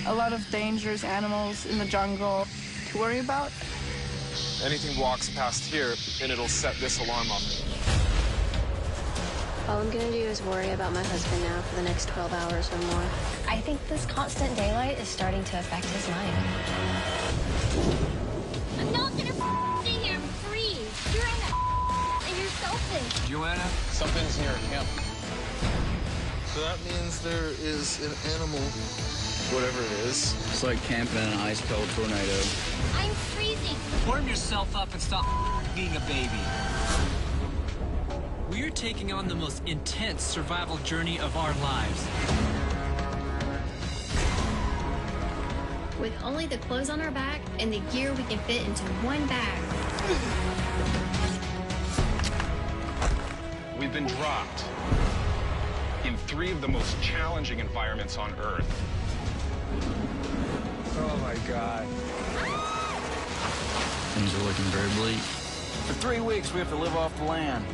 a lot of dangerous animals in the jungle to worry about. Anything walks past here, and it'll set this alarm off. All I'm gonna do is worry about my husband now for the next 12 hours or more. I think this constant daylight is starting to affect his mind. I'm not gonna stay here and freeze. You're in the and you're selfish. Jhoanna, something's near camp. So that means there is an animal, whatever it is. It's like camping in an ice-cold tornado. I'm freezing. Warm yourself up and stop being a baby. We're taking on the most intense survival journey of our lives. With only the clothes on our back and the gear we can fit into one bag. We've been dropped in 3 of the most challenging environments on Earth. Oh my God. Things are looking very bleak. For 3 weeks, we have to live off the land.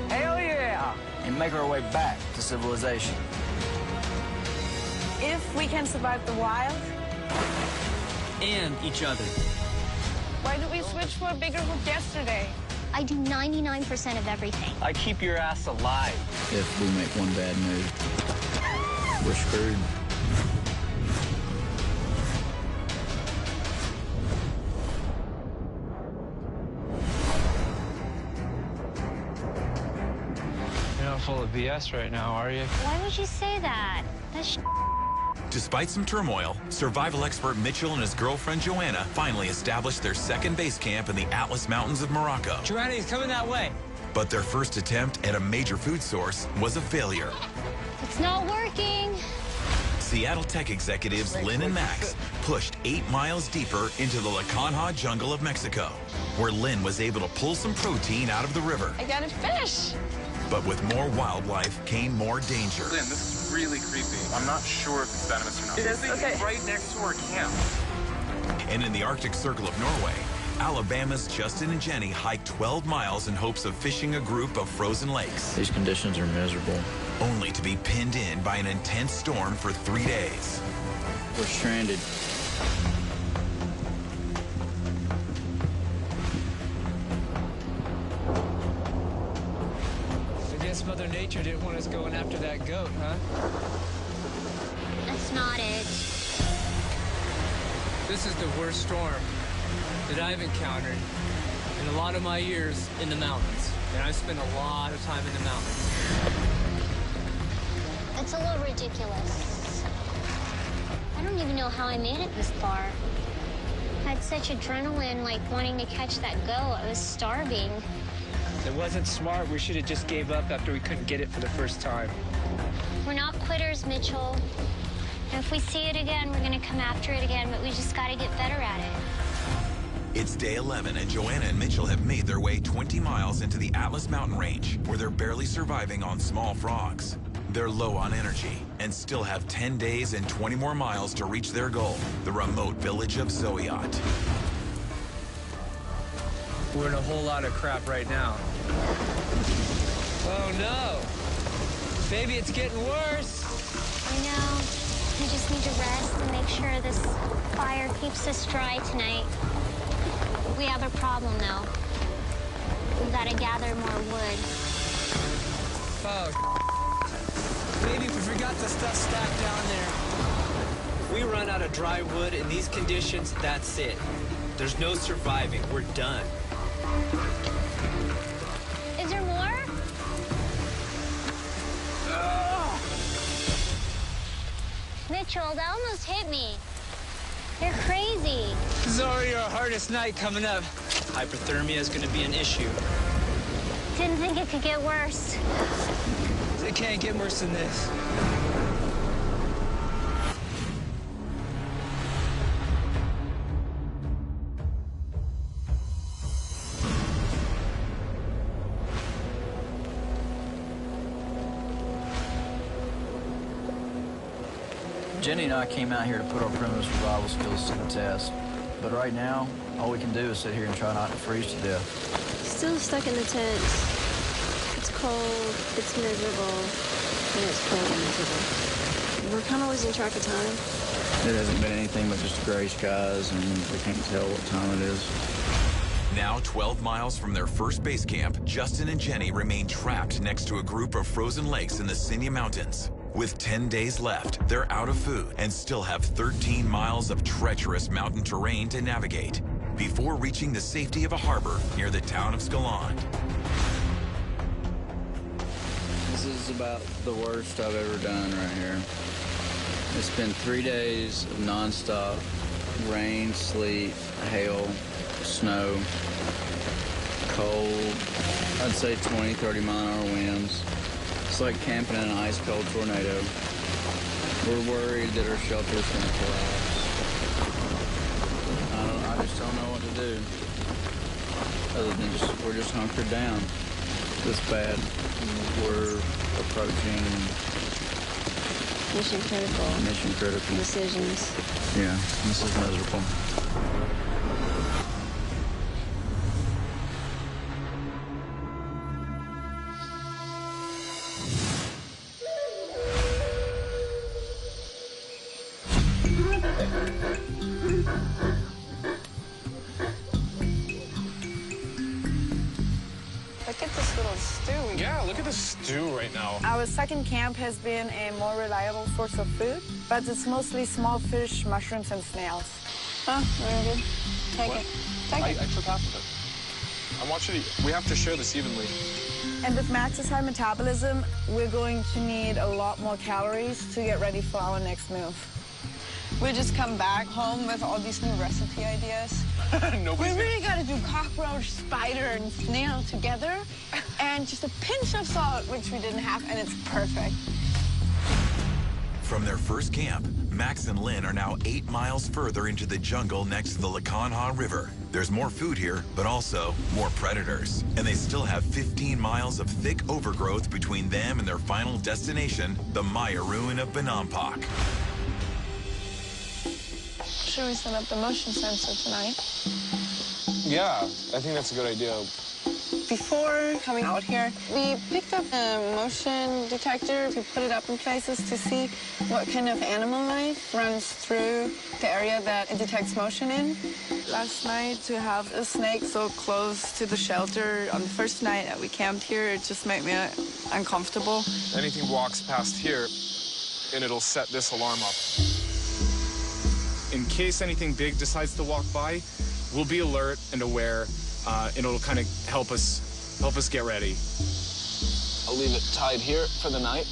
Hell yeah! And make our way back to civilization. If we can survive the wild, And each other. why did we switch for a bigger hook yesterday? I do 99% of everything. I keep your ass alive. If we make one bad move, we're screwed. You're not full of BS right now, are you? Why would you say that? That's Despite some turmoil, survival expert Mitchell and his girlfriend Jhoanna finally established their second base camp in the Atlas Mountains of Morocco. Jhoanna, he's coming that way. But their first attempt at a major food source was a failure. It's not working. Seattle tech executives Lynn and Max pushed 8 miles deeper into the Lacanha jungle of Mexico, where Lynn was able to pull some protein out of the river. I got a fish. But with more wildlife came more danger. Lynn, this is really creepy. I'm not sure if it's venomous or not. It is? Okay. Right next to our camp. And in the Arctic Circle of Norway, Alabama's Justin and Jenny hiked 12 miles in hopes of fishing a group of frozen lakes, These conditions are miserable. only to be pinned in by an intense storm for 3 days. We're stranded. I guess Mother Nature didn't want us going after that goat, huh? That's not it. This is the worst storm that I've encountered in a lot of my years in the mountains. And I've spent a lot of time in the mountains. It's a little ridiculous. I don't even know how I made it this far. I had such adrenaline, like wanting to catch that goat. I was starving. It wasn't smart. We should have just gave up after we couldn't get it for the first time. We're not quitters, Mitchell. And if we see it again, we're gonna come after it again, but we just gotta get better at it. It's day 11, and Jhoanna and Mitchell have made their way 20 miles into the Atlas Mountain Range, where they're barely surviving on small frogs. They're low on energy and still have 10 days and 20 more miles to reach their goal, the remote village of Zoyot. We're in a whole lot of crap right now. Oh, no. Baby, it's getting worse. I know. We just need to rest and make sure this fire keeps us dry tonight. We have a problem, though. We've got to gather more wood. Oh, baby, we forgot the stuff stacked down there. If we run out of dry wood in these conditions, that's it. There's no surviving. We're done. Is there more? Mitchell, that almost hit me. You're crazy. This is already our hardest night coming up. Hypothermia is going to be an issue. Didn't think it could get worse. It can't get worse than this. Jenny and I came out here to put our primitive survival skills to the test. But right now, all we can do is sit here and try not to freeze to death. Still stuck in the tent. It's cold, it's miserable, and it's cold and miserable. We're kind of losing track of time. It hasn't been anything but just gray skies, and we can't tell what time it is. Now 12 miles from their first base camp, Justin and Jenny remain trapped next to a group of frozen lakes in the Sindhi Mountains. With 10 days left, they're out of food and still have 13 miles of treacherous mountain terrain to navigate before reaching the safety of a harbor near the town of Skaland. This is about the worst I've ever done right here. It's been 3 days of nonstop rain, sleet, hail, snow, cold. I'd say 20, 30 mile-an-hour winds. It's like camping in an ice-cold tornado. We're worried that our shelter's gonna collapse. I just don't know what to do. Other than we're just hunkered down. This bad. We're approaching Mission critical decisions. Yeah, this is miserable. Look at this little stew. Yeah, look at the stew right now. Our second camp has been a more reliable source of food, but it's mostly small fish, mushrooms, and snails. Oh, very good. Take it. I took half of it. I want you to, we have to share this evenly. And with Max's high metabolism, we're going to need a lot more calories to get ready for our next move. We just come back home with all these new recipe ideas. We really got to do cockroach, spider, and snail together, and just a pinch of salt, which we didn't have, and it's perfect. From their first camp, Max and Lynn are now 8 miles further into the jungle next to the Lakanha River. There's more food here, but also more predators. And they still have 15 miles of thick overgrowth between them and their final destination, the Maya ruin of Bonampak. Should we set up the motion sensor tonight? Yeah, I think that's a good idea. Before coming out here, we picked up a motion detector. We put it up in places to see what kind of animal life runs through the area that it detects motion in. Last night, to have a snake so close to the shelter on the first night that we camped here, it just made me uncomfortable. Anything walks past here, and it'll set this alarm up. In case anything big decides to walk by, we'll be alert and aware, and it'll kind of help us get ready. I'll leave it tied here for the night.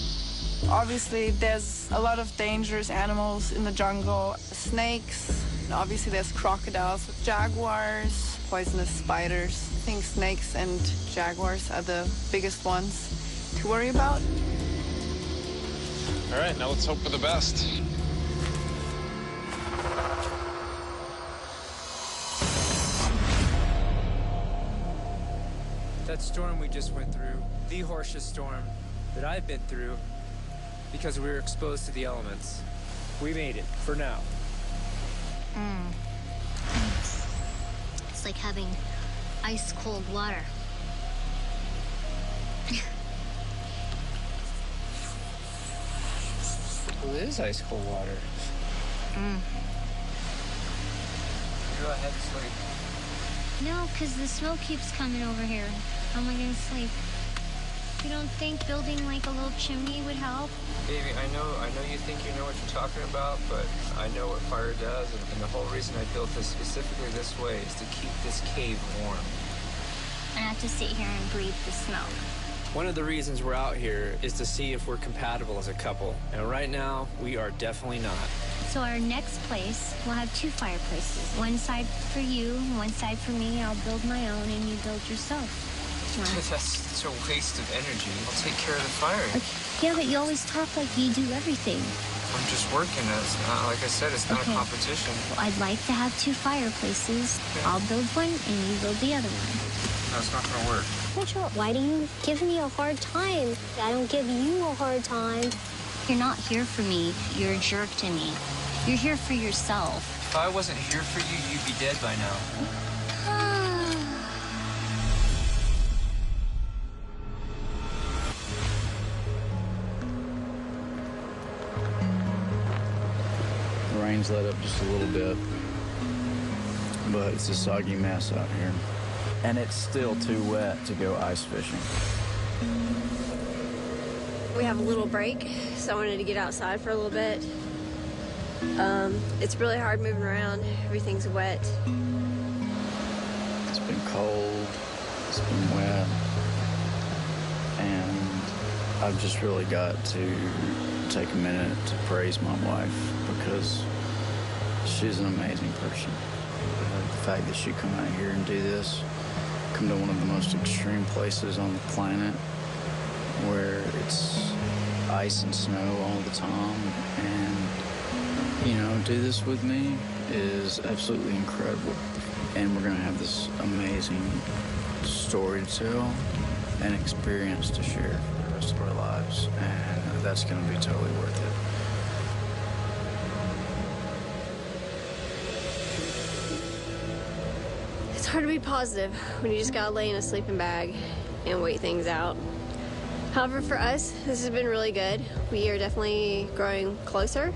Obviously, there's a lot of dangerous animals in the jungle. Snakes, obviously there's crocodiles, jaguars, poisonous spiders. I think snakes and jaguars are the biggest ones to worry about. All right, now let's hope for the best. That storm we just went through, the harshest storm that I've been through, because we were exposed to the elements. We made it, for now. It's like having ice-cold water. Well, it is ice-cold water. Go ahead and sleep. No, because the smoke keeps coming over here. How am I going to sleep? You don't think building like a little chimney would help? Baby, I know you think you know what you're talking about, but I know what fire does, and the whole reason I built this specifically this way is to keep this cave warm. I have to sit here and breathe the smoke. One of the reasons we're out here is to see if we're compatible as a couple, and right now, we are definitely not. So our next place, we'll have 2 fireplaces. One side for you, one side for me. I'll build my own, and you build yourself. That's a waste of energy. I'll take care of the fire. Okay. Yeah, but you always talk like you do everything. I'm just working. It's not, like I said, it's not a competition. Well, I'd like to have 2 fireplaces. Okay. I'll build one, and you build the other one. No, it's not gonna work. Mitchell, why do you give me a hard time? I don't give you a hard time. You're not here for me. You're a jerk to me. You're here for yourself. If I wasn't here for you, you'd be dead by now. rain's let up just a little bit, but it's a soggy mess out here. And it's still too wet to go ice fishing. We have a little break, so I wanted to get outside for a little bit. It's really hard moving around. Everything's wet. It's been cold, it's been wet, and I've just really got to take a minute to praise my wife because she's an amazing person. The fact that she come out here and do this, come to one of the most extreme places on the planet where it's ice and snow all the time, and, you know, do this with me is absolutely incredible. And we're gonna have this amazing story to tell and experience to share for the rest of our lives, and that's gonna be totally worth it. It's hard to be positive when you just gotta lay in a sleeping bag and wait things out. However, for us, this has been really good. We are definitely growing closer,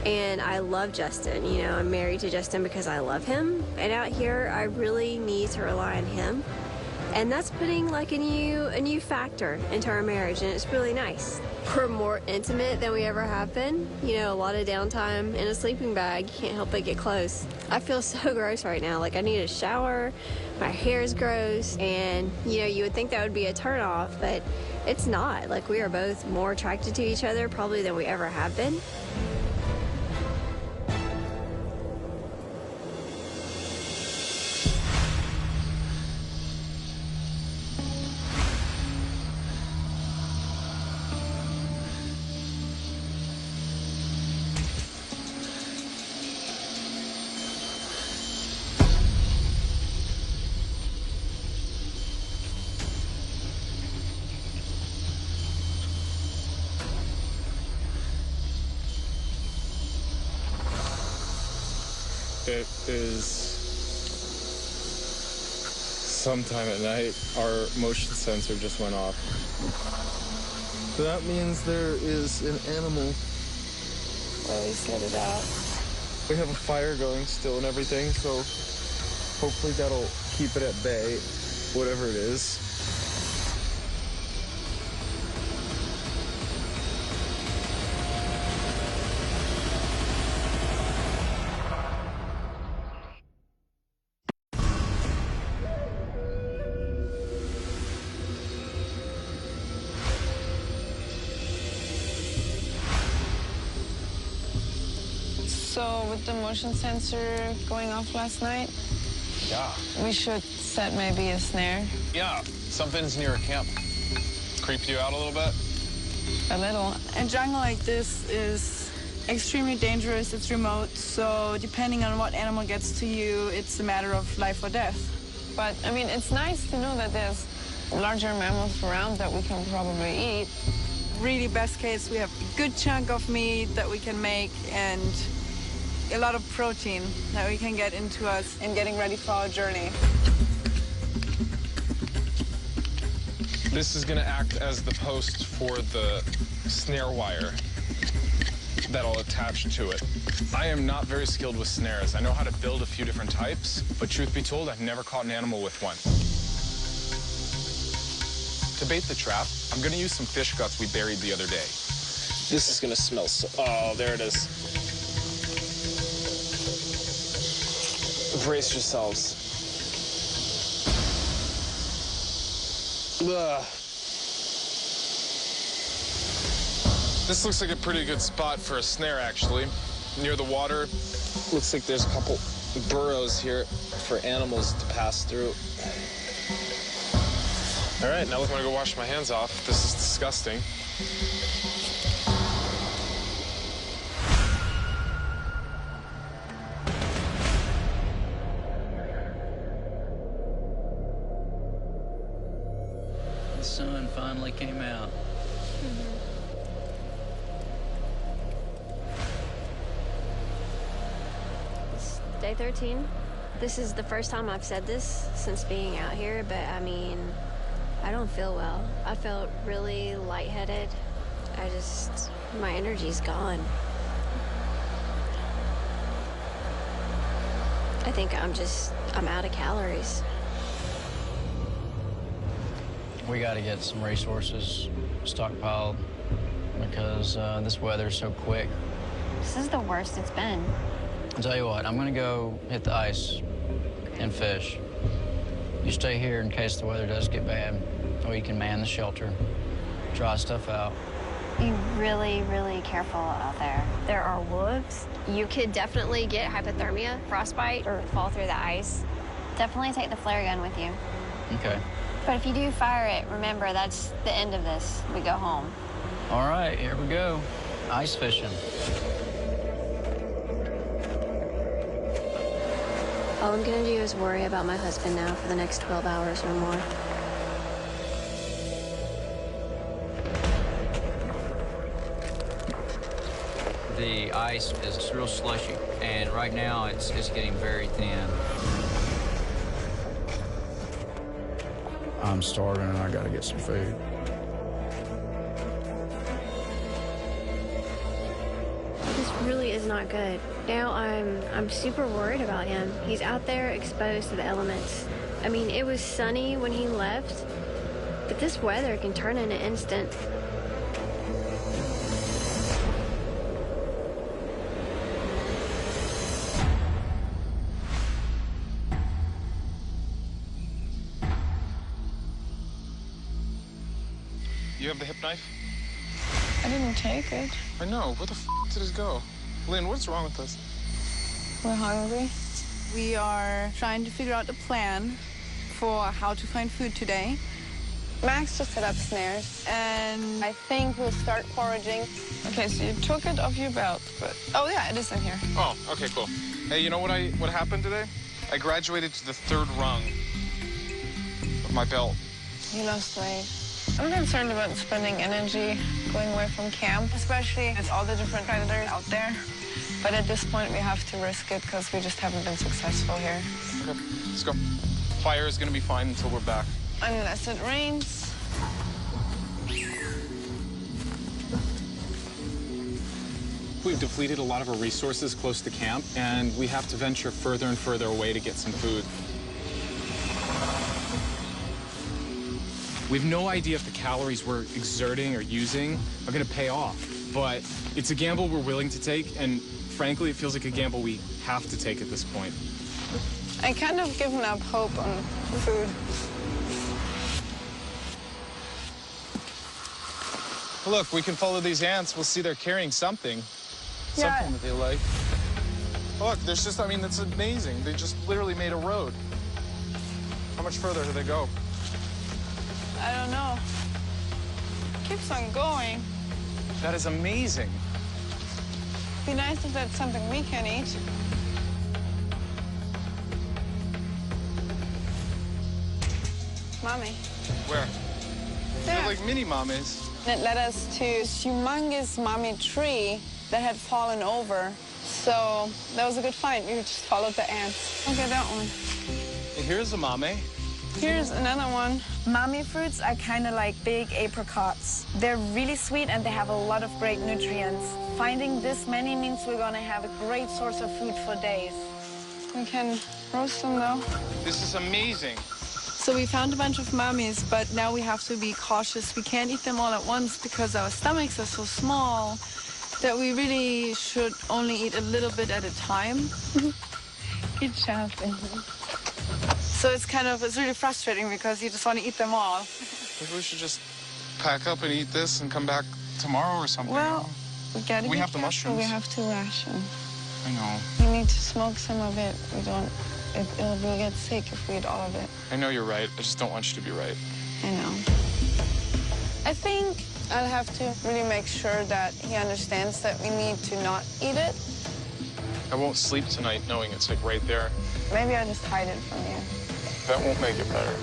and I love Justin. You know, I'm married to Justin because I love him, and out here, I really need to rely on him, and that's putting like a new factor into our marriage, and it's really nice. We're more intimate than we ever have been. You know, a lot of downtime in a sleeping bag, you can't help but get close. I feel so gross right now. Like, I need a shower, my hair is gross, and, you know, you would think that would be a turnoff, but it's not. Like, we are both more attracted to each other probably than we ever have been. It is sometime at night. Our motion sensor just went off. So that means there is an animal. Well, we set it out. We have a fire going still and everything, so hopefully that'll keep it at bay, whatever it is. So with the motion sensor going off last night, Yeah. we should set maybe a snare. Yeah, something's near a camp. Creeped you out a little bit? A little. A jungle like this is extremely dangerous. It's remote, so depending on what animal gets to you, it's a matter of life or death. But, I mean, it's nice to know that there's larger mammals around that we can probably eat. Really, best case, we have a good chunk of meat that we can make and a lot of protein that we can get into us in getting ready for our journey. This is going to act as the post for the snare wire that'll attach to it. I am not very skilled with snares. I know how to build a few different types, but truth be told, I've never caught an animal with one. To bait the trap, I'm going to use some fish guts we buried the other day. This is gonna smell so... Oh, there it is. Brace yourselves. Ugh. This looks like a pretty good spot for a snare, actually. Near the water. Looks like there's a couple burrows here for animals to pass through. All right, now I'm gonna go wash my hands off. This is disgusting. The sun finally came out. It's day 13. This is the first time I've said this since being out here, but I mean, I don't feel well. I felt really lightheaded. My energy's gone. I think I'm out of calories. We got to get some resources stockpiled because this weather's so quick. This is the worst it's been. I'll tell you what, I'm gonna go hit the ice and fish. You stay here in case the weather does get bad, or you can man the shelter, dry stuff out. Be really, really careful out there. There are wolves. You could definitely get hypothermia, frostbite, or fall through the ice. Definitely take the flare gun with you. Okay. But if you do fire it, remember that's the end of this. We go home. All right, here we go. Ice fishing. All I'm gonna do is worry about my husband now for the next 12 hours or more. The ice is real slushy, and right now it's getting very thin. I'm starving and I gotta get some food. This really is not good. Now I'm super worried about him. He's out there exposed to the elements. I mean, it was sunny when he left, but this weather can turn in an instant. You have the hip knife? I didn't take it. I know. Where the f did it go? Lynn, what's wrong with us? We're hungry. We are trying to figure out a plan for how to find food today. Max just set up snares, and I think we'll start foraging. Okay, so you took it off your belt, but... Oh, yeah, it is in here. Oh, okay, cool. Hey, you know what happened today? I graduated to the 3rd rung of my belt. You lost weight. I'm concerned about spending energy going away from camp, especially with all the different predators out there. But at this point, we have to risk it because we just haven't been successful here. Okay, let's go. Fire is gonna be fine until we're back. Unless it rains. We've depleted a lot of our resources close to camp, and we have to venture further and further away to get some food. We have no idea if the calories we're exerting or using are going to pay off, but it's a gamble we're willing to take, and frankly, it feels like a gamble we have to take at this point. I kind of given up hope on food. Look, we can follow these ants. We'll see they're carrying something. Yeah. Something that they like. Look, there's just, I mean, that's amazing. They just literally made a road. How much further do they go? I don't know. Keeps on going. That is amazing. Be nice if that's something we can eat. Mommy. Where? There. They're like mini mommies. It led us to a humongous mommy tree that had fallen over. So that was a good find. We just followed the ants. Okay, that one. And here's a mame. Here's another one. Mami fruits are kind of like big apricots. They're really sweet and they have a lot of great nutrients. Finding this many means we're gonna have a great source of food for days. We can roast them though. This is amazing. So we found a bunch of mummies, but now we have to be cautious. We can't eat them all at once because our stomachs are so small that we really should only eat a little bit at a time. Good job. So it's really frustrating because you just want to eat them all. Maybe we should just pack up and eat this and come back tomorrow or something. Well, we gotta we be have the careful. mushrooms. We have to ration. I know. We need to smoke some of it. We'll get sick if we eat all of it. I know you're right. I just don't want you to be right. I know. I think I'll have to really make sure that he understands that we need to not eat it. I won't sleep tonight knowing it's like right there. Maybe I'll just hide it from you. That won't make it better.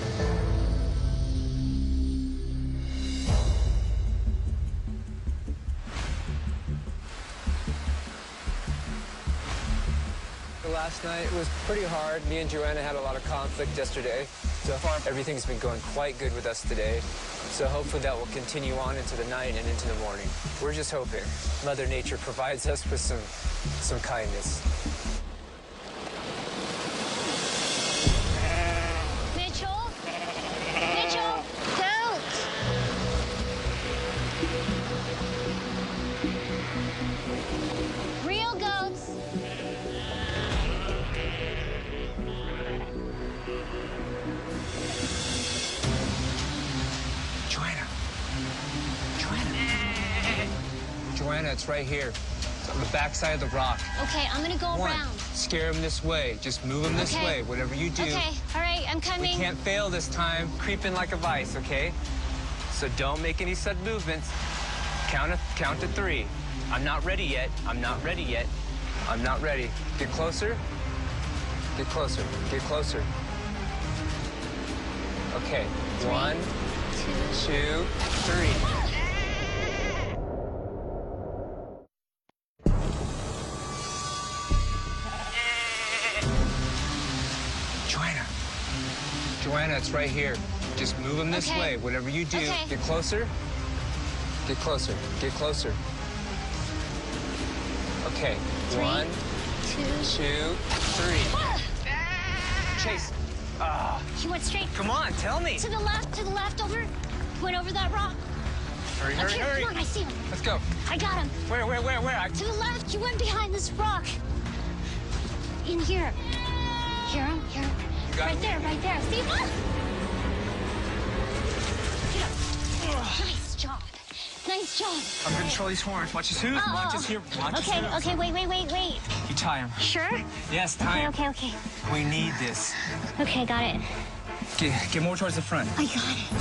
Last night was pretty hard. Me and Jhoanna had a lot of conflict yesterday. So far, everything's been going quite good with us today. So hopefully that will continue on into the night and into the morning. We're just hoping Mother Nature provides us with some kindness. Jhoanna, it's right here. It's on the backside of the rock. Okay, I'm gonna go around. Scare him this way. Just move him this way. Whatever you do. Okay, all right, I'm coming. We can't fail this time. Creep in like a vice, okay? So don't make any sudden movements. Count to 3. I'm not ready yet. I'm not ready yet. I'm not ready. Get closer. Get closer. Get closer. Okay. 1, 2, 3. Jhoanna, it's right here. Just move him this way. Whatever you do, get closer. Get closer. Get closer. Okay. 1, 2, 3. Chase. He went straight. Come on, tell me. To the left, over. Went over that rock. Hurry, hurry, hurry. Come on, I see him. Let's go. I got him. Where? To the left. He went behind this rock. In here. Hear him? Right there. See him? Nice job. I'm gonna control these horns. Watch his hoof. Watch his here. Okay, wait. You tie him. Sure? Yes, tie him. Okay. We need this. Okay, got it. Get more towards the front. I got it.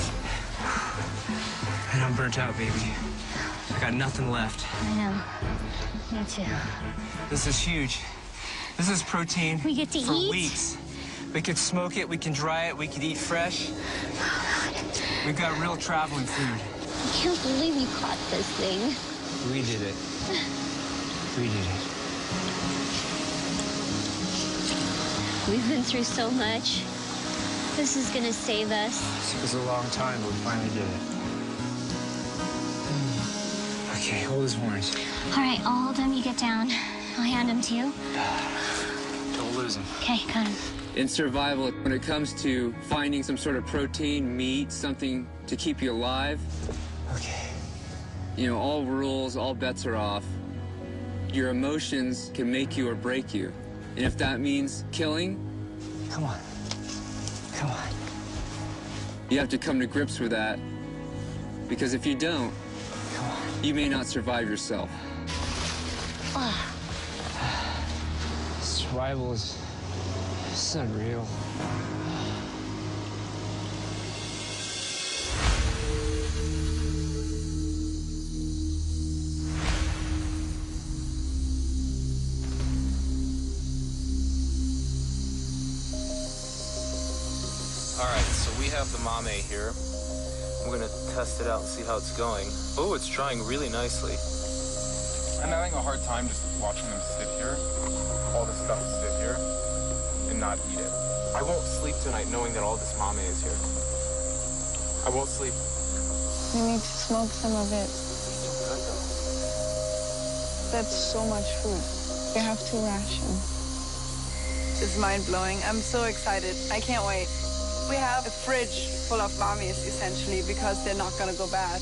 And I'm burnt out, baby. I got nothing left. I know. Me too. This is huge. This is protein we get to for eat? weeks. We could smoke it, we can dry it, we could eat fresh. We've got real traveling food. I can't believe you caught this thing. We did it. We did it. We've been through so much. This is gonna save us. It took us a long time, but we finally did it. Okay, hold his horns. All right, I'll hold him. You get down. I'll hand him to you. Don't lose him. Okay, got him. In survival, when it comes to finding some sort of protein, meat, something to keep you alive, you know, all rules, all bets are off. Your emotions can make you or break you. And if that means killing, come on. You have to come to grips with that. Because if you don't, you may not survive yourself. Survival is unreal. All right, so we have the mame here. We're gonna test it out and see how it's going. Oh, it's drying really nicely. I'm having a hard time just watching them sit here. All this stuff sit here and not eat it. I won't sleep tonight knowing that all this mame is here. I won't sleep. You need to smoke some of it. That's so much food. You have to ration. It's mind-blowing. I'm so excited. I can't wait. We have a fridge full of mummies, essentially, because they're not going to go bad.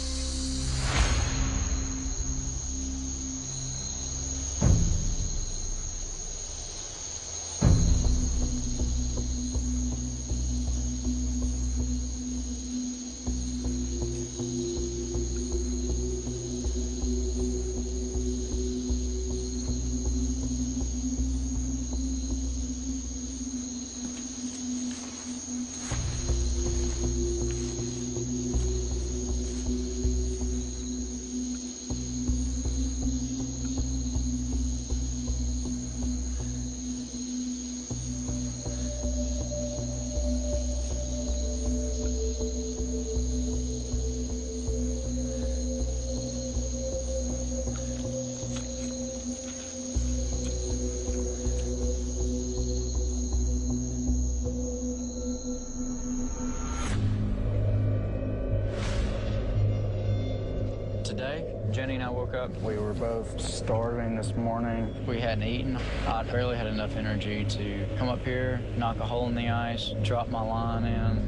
Jenny and I woke up. We were both starving this morning. We hadn't eaten. I barely had enough energy to come up here, knock a hole in the ice, drop my line in.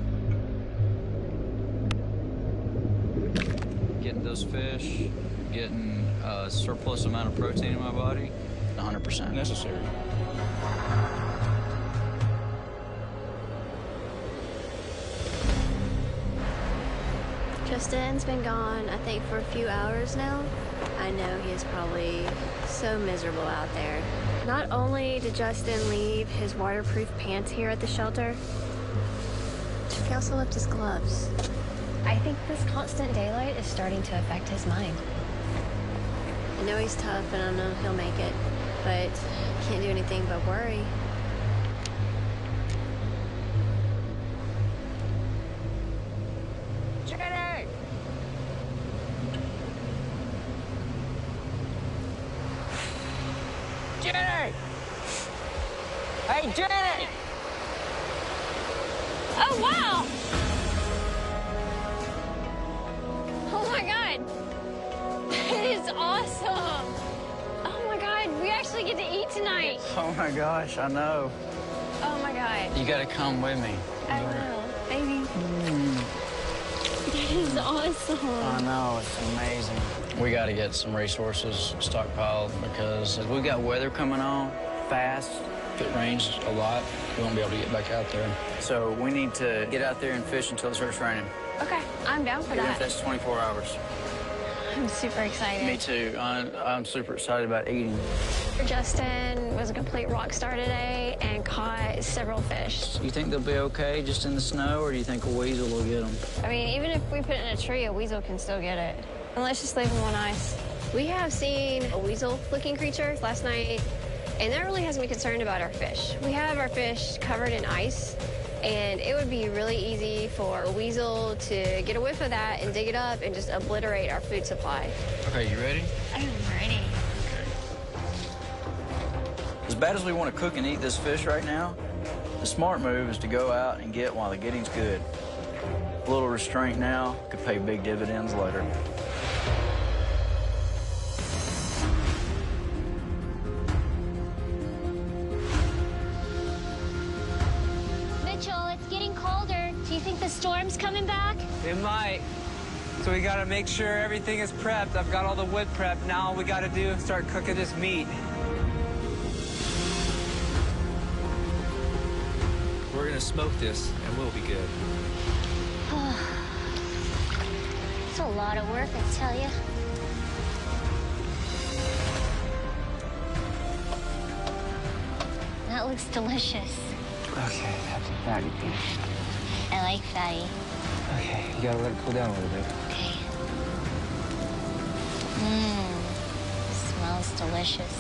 Getting those fish, getting a surplus amount of protein in my body, 100% necessary. Tristan's been gone, I think, for a few hours now. I I know he is probably so miserable out there. Not only did Justin leave his waterproof pants here at the shelter, he also left his gloves. I think this constant daylight is starting to affect his mind. I know he's tough and I know he'll make it, but can't do anything but worry. Jenny! Jenny! Hey, Jenny! Oh, wow! Oh my God! It is awesome! Oh my God, we actually get to eat tonight! Oh my gosh, I know. Oh my God. You gotta come with me. I will, baby. That is awesome. I know, it's amazing. We gotta get some resources stockpiled because we got weather coming on fast. If it rains a lot, we won't be able to get back out there. So we need to get out there and fish until it starts raining. Okay, I'm down for Even that. if that's 24 hours. I'm super excited. Me too. I'm super excited about eating. Justin was a complete rock star today and caught several fish. You think they'll be okay just in the snow, or do you think a weasel will get them? I mean, even if we put it in a tree, a weasel can still get it. And let's just leave them on ice. We have seen a weasel-looking creature last night, and that really has me concerned about our fish. We have our fish covered in ice, and it would be really easy for a weasel to get a whiff of that and dig it up and just obliterate our food supply. Okay, you ready? I'm ready. As bad as we want to cook and eat this fish right now, the smart move is to go out and get while the getting's good. A little restraint now could pay big dividends later. Mitchell, it's getting colder. Do you think the storm's coming back? It might. So we gotta make sure everything is prepped. I've got all the wood prepped. Now all we gotta do is start cooking this meat. We're gonna smoke this, and we'll be good. It's a lot of work, I tell you. That looks delicious. Okay, that's a fatty piece. I like fatty. Okay, you gotta let it cool down a little bit. Okay. Smells delicious.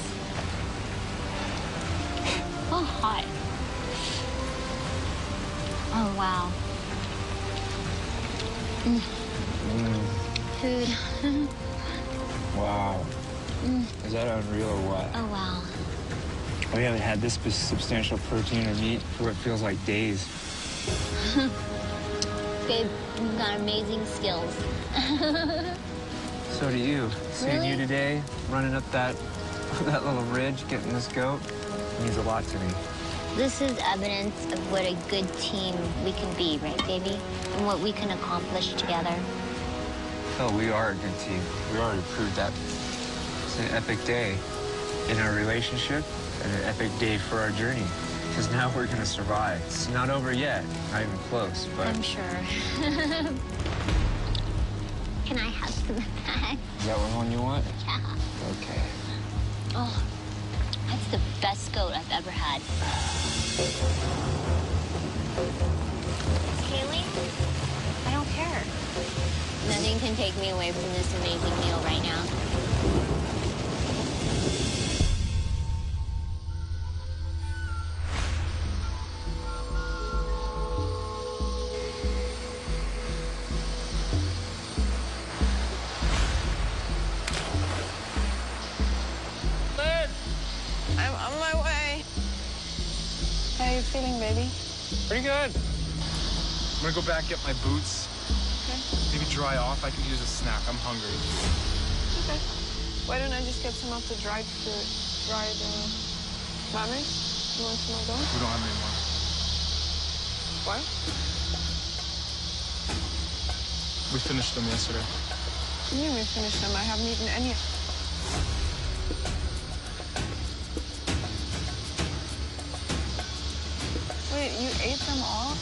Oh, hot. Oh, wow. Food. Wow. Is that unreal or what? Oh, wow. We haven't had this substantial protein or meat for what feels like days. Babe, you've got amazing skills. So do you. Seeing Really? you today, running up that little ridge, getting this goat, means a lot to me. This is evidence of what a good team we can be, right, baby? And what we can accomplish together. Oh, we are a good team. We already proved that. It's an epic day in our relationship and an epic day for our journey. Because now we're going to survive. It's not over yet. Not even close, but... I'm sure. Can I have some of that? Is that one you want? Yeah. Okay. Oh, that's the best goat I've ever had. Kaylee, I don't care. Nothing can take me away from this amazing meal right now. I'm on my way. How are you feeling, baby? Pretty good. I'm gonna go back, get my boots. Okay. Maybe dry off. I could use a snack. I'm hungry. Okay. Why don't I just get some of the dried fruit? Dried mayonnaise? You want some of those? We don't have any more. What? We finished them yesterday. What do you mean we finished them? I haven't eaten any. Wait, you ate them all?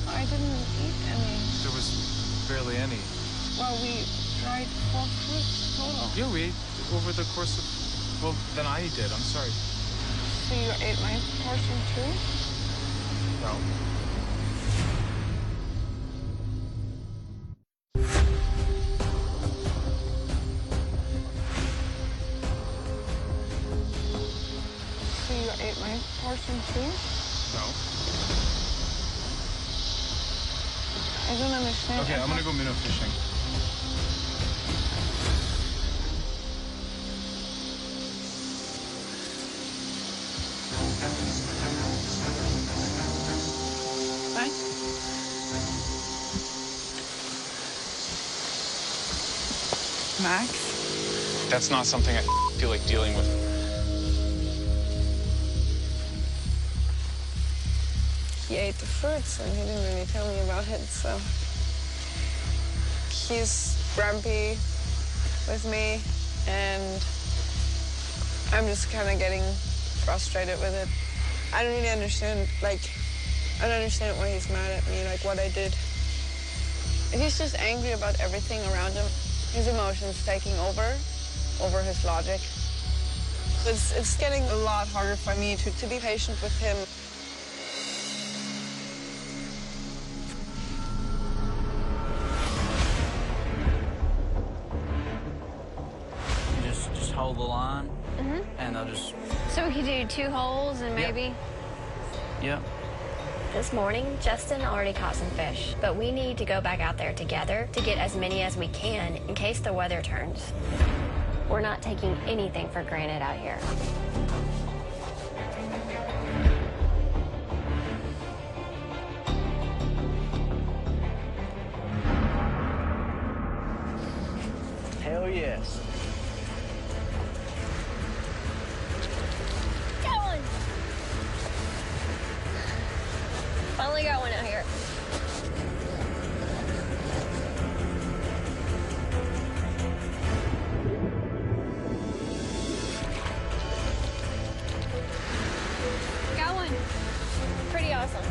I didn't eat any. There was barely any. Well, we tried 4 fruits total. Yeah, we ate over the course of, well, then I did, I'm sorry. So you ate my portion too? No. So you ate my portion too? No. I don't understand. Okay, I'm gonna go minnow fishing. Bye. Max? That's not something I feel like dealing with. He ate the fruits and he didn't really tell me about it, so. He's grumpy with me and I'm just kind of getting frustrated with it. I don't really understand, like, I don't understand why he's mad at me, like what I did. He's just angry about everything around him. His emotions taking over his logic. It's getting a lot harder for me to be patient with him. Just hold the line, and I'll just... So we could do 2 holes and maybe... Yep. This morning, Justin already caught some fish, but we need to go back out there together to get as many as we can in case the weather turns. We're not taking anything for granted out here. Hell yes. Finally got one out here. Got one. Pretty awesome.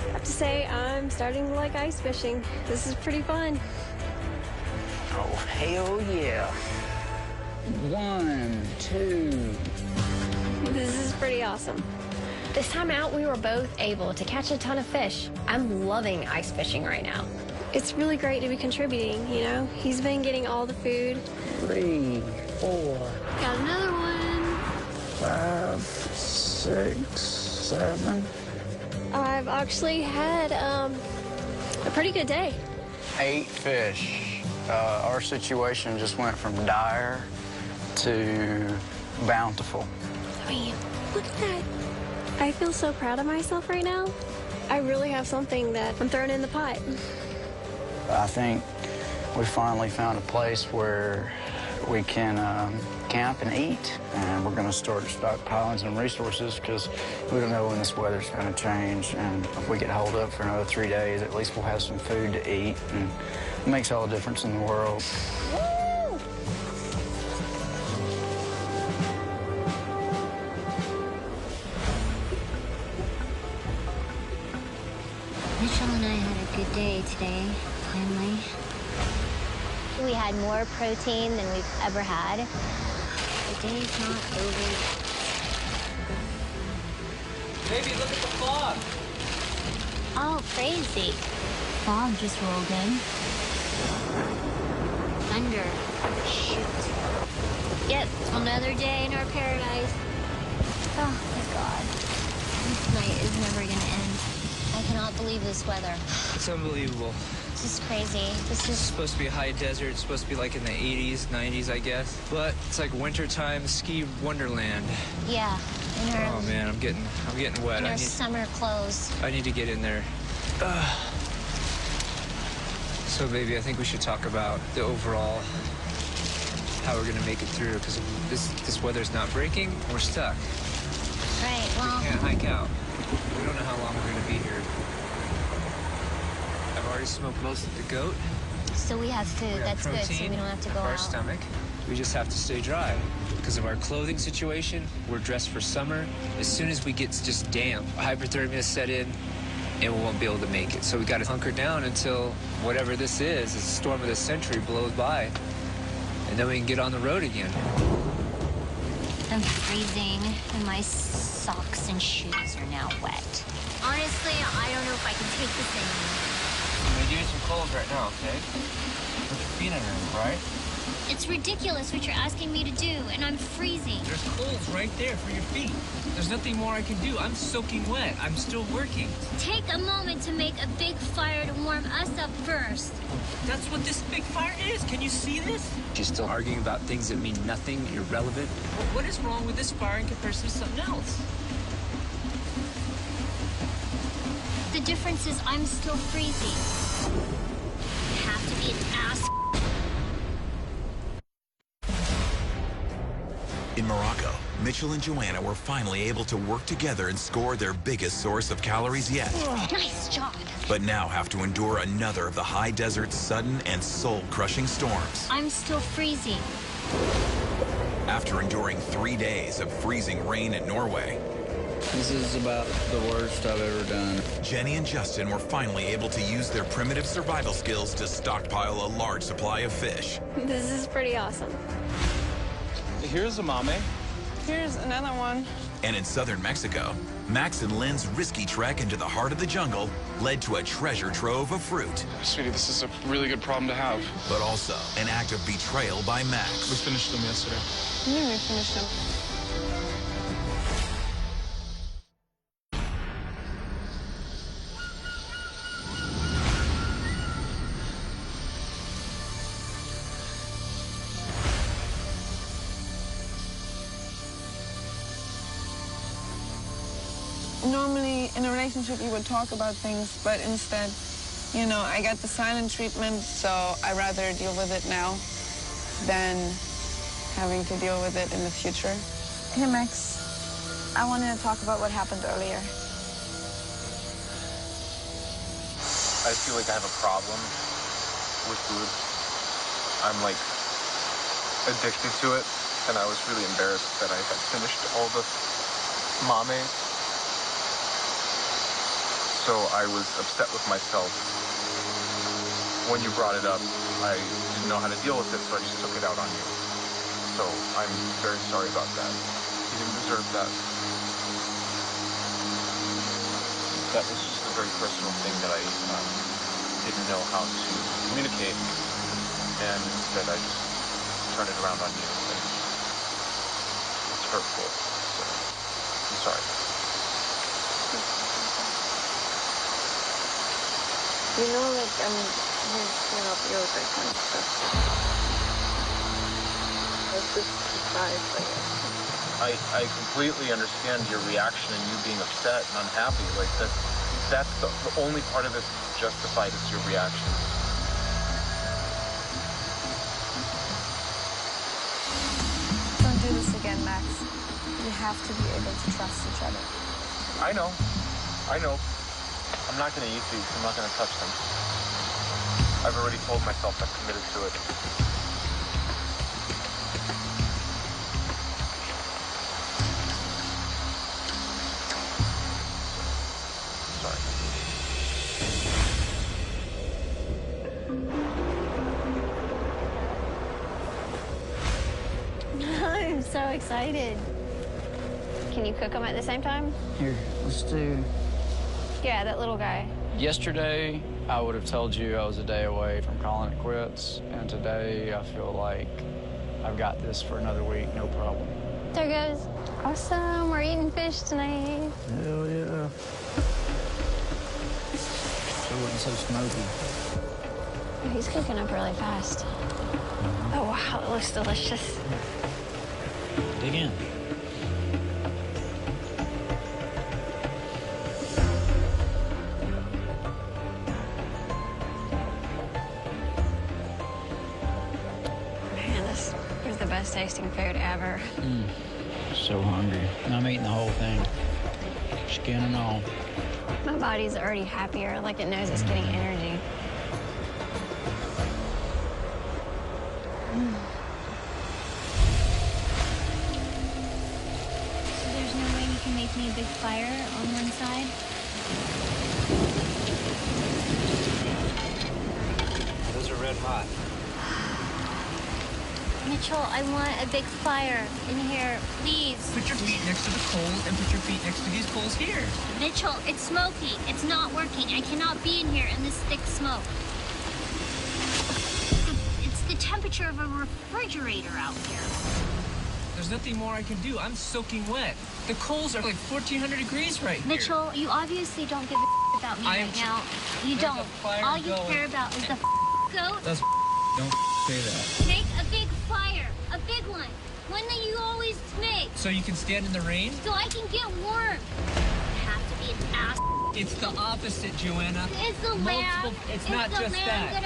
I have to say, I'm starting to like ice fishing. This is pretty fun. Oh, hell yeah. 1, 2. This is pretty awesome. This time out, we were both able to catch a ton of fish. I'm loving ice fishing right now. It's really great to be contributing, you know? He's been getting all the food. 3, 4. Got another one. 5, 6, 7. I've actually had a pretty good day. 8 fish. Our situation just went from dire to bountiful. I mean, look at that. I feel so proud of myself right now. I really have something that I'm throwing in the pot. I think we finally found a place where we can camp and eat, and we're going to start stockpiling some resources because we don't know when this weather's going to change, and if we get holed up for another 3 days, at least we'll have some food to eat, and it makes all the difference in the world. Mitchell and I had a good day today, finally. We had more protein than we've ever had. The day's not over. Baby, look at the fog. Oh, crazy. Fog just rolled in. Thunder. Shoot. Yep, another day in our paradise. Oh, my God. This night is never going to end. I cannot believe this weather. It's unbelievable. This is crazy. This is supposed to be a high desert. It's supposed to be like in the 80s, 90s, I guess. But it's like wintertime ski wonderland. Yeah. Oh man, I'm getting wet. In our summer clothes. I need to get in there. So baby, I think we should talk about the overall how we're gonna make it through, because if this weather's not breaking, we're stuck. Right. Well, we can't hike out. We don't know how long we're gonna be here. I've already smoked most of the goat. So we have food. That's good, so we don't have to go our out. Stomach. We just have to stay dry. Because of our clothing situation, we're dressed for summer. As soon as we get just damp, hypothermia set in, and we won't be able to make it. So we got to hunker down until whatever this is the storm of the century, blows by, and then we can get on the road again. I'm freezing, and my socks and shoes are now wet. Honestly, I don't know if I can take this anymore. I'm gonna give you some clothes right now, okay? Put your feet in them, right? It's ridiculous what you're asking me to do, and I'm freezing. There's clothes right there for your feet. There's nothing more I can do. I'm soaking wet. I'm still working. Take a moment to make a big fire to warm us up first. That's what this big fire is. Can you see this? She's still arguing about things that mean nothing, irrelevant. What is wrong with this fire in comparison to something else? The difference is I'm still freezing. You have to be an ass. In Morocco, Mitchell and Jhoanna were finally able to work together and score their biggest source of calories yet. Nice job. But now have to endure another of the high desert's sudden and soul-crushing storms. I'm still freezing. After enduring 3 days of freezing rain in Norway, This is about the worst I've ever done. Jenny and Justin were finally able to use their primitive survival skills to stockpile a large supply of fish. This is pretty awesome. Here's a mame. Here's another one. And in southern Mexico, Max and Lynn's risky trek into the heart of the jungle led to a treasure trove of fruit. Sweetie, this is a really good problem to have. But also an act of betrayal by Max. We finished them yesterday. We finished them. Normally, in a relationship, you would talk about things, but instead, you know, I got the silent treatment, so I'd rather deal with it now than having to deal with it in the future. Hey, Max. I wanted to talk about what happened earlier. I feel like I have a problem with food. I'm, like, addicted to it, and I was really embarrassed that I had finished all the mame. So I was upset with myself. When you brought it up, I didn't know how to deal with it, so I just took it out on you. So I'm very sorry about that. You didn't deserve that. That was just a very personal thing that I didn't know how to communicate, and instead I just turned it around on you, and it's hurtful. So I'm sorry. You know, like, I'm here to help you with that kind of stuff. I was just surprised, I guess. I completely understand your reaction and you being upset and unhappy. Like, that's the only part of this justified is your reaction. Don't do this again, Max. You have to be able to trust each other. I know. I'm not going to eat these. I'm not going to touch them. I've already told myself I'm committed to it. Sorry. I'm so excited. Can you cook them at the same time? Here, let's do... Yeah, that little guy. Yesterday, I would have told you I was a day away from calling it quits, and today I feel like I've got this for another week, no problem. There goes. Awesome, we're eating fish tonight. Hell yeah. So it wasn't so smoky. Oh, he's cooking up really fast. Oh, wow, it looks delicious. Dig in. Man, this is the best tasting food ever. So hungry. And I'm eating the whole thing. Skin and all. My body's already happier, like it knows it's getting energy. So there's no way you can make me a big fire on one side? hot. Mitchell, I want a big fire in here, please. Put your feet next to the coals and put your feet next to these coals here. Mitchell, it's smoky. It's not working. I cannot be in here in this thick smoke. It's the temperature of a refrigerator out here. There's nothing more I can do. I'm soaking wet. The coals are like 1,400 degrees right here. Mitchell, you obviously don't give a about me right now. You don't. All you care about is the goat. That's don't say that. Make a big fire. A big one. One that you always make. So you can stand in the rain? So I can get warm. I have to be an ass. It's the opposite, Jhoanna. It's the lamb. It's not just that.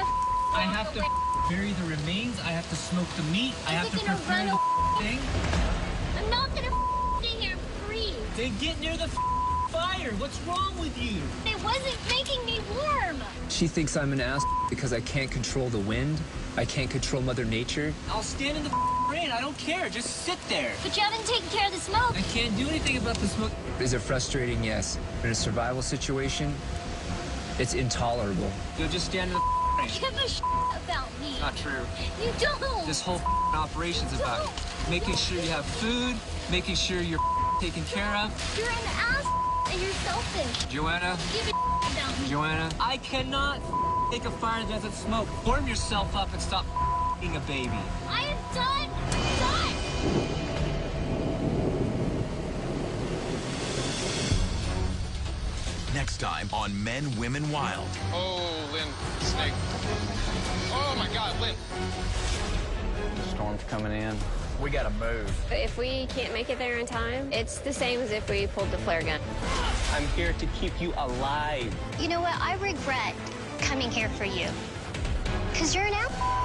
I have to bury the remains. I have to smoke the meat. I have to prepare the thing. I'm not gonna stay here and freeze. Then get near the fire. What's wrong with you? It wasn't making me warm. She thinks I'm an ass because I can't control the wind. I can't control Mother Nature. I'll stand in the rain. I don't care. Just sit there. But you haven't taken care of the smoke. I can't do anything about the smoke. Is it frustrating? Yes. In a survival situation, it's intolerable. You'll just stand in the rain. Give a about me. Not true. You don't. This whole operation's about making sure you have food, making sure you're taken care of. You're an ass and you're selfish. Jhoanna. Give a about me. Jhoanna. I cannot make a fire that doesn't smoke. Warm yourself up and stop being a baby. I am done. Done. Next time on Men, Women, Wild. Oh, Lynn, snake. Oh my God, Lynn. The storm's coming in. We gotta move. If we can't make it there in time, it's the same as if we pulled the flare gun. I'm here to keep you alive. You know what? I regret coming here for you. Because you're an apple.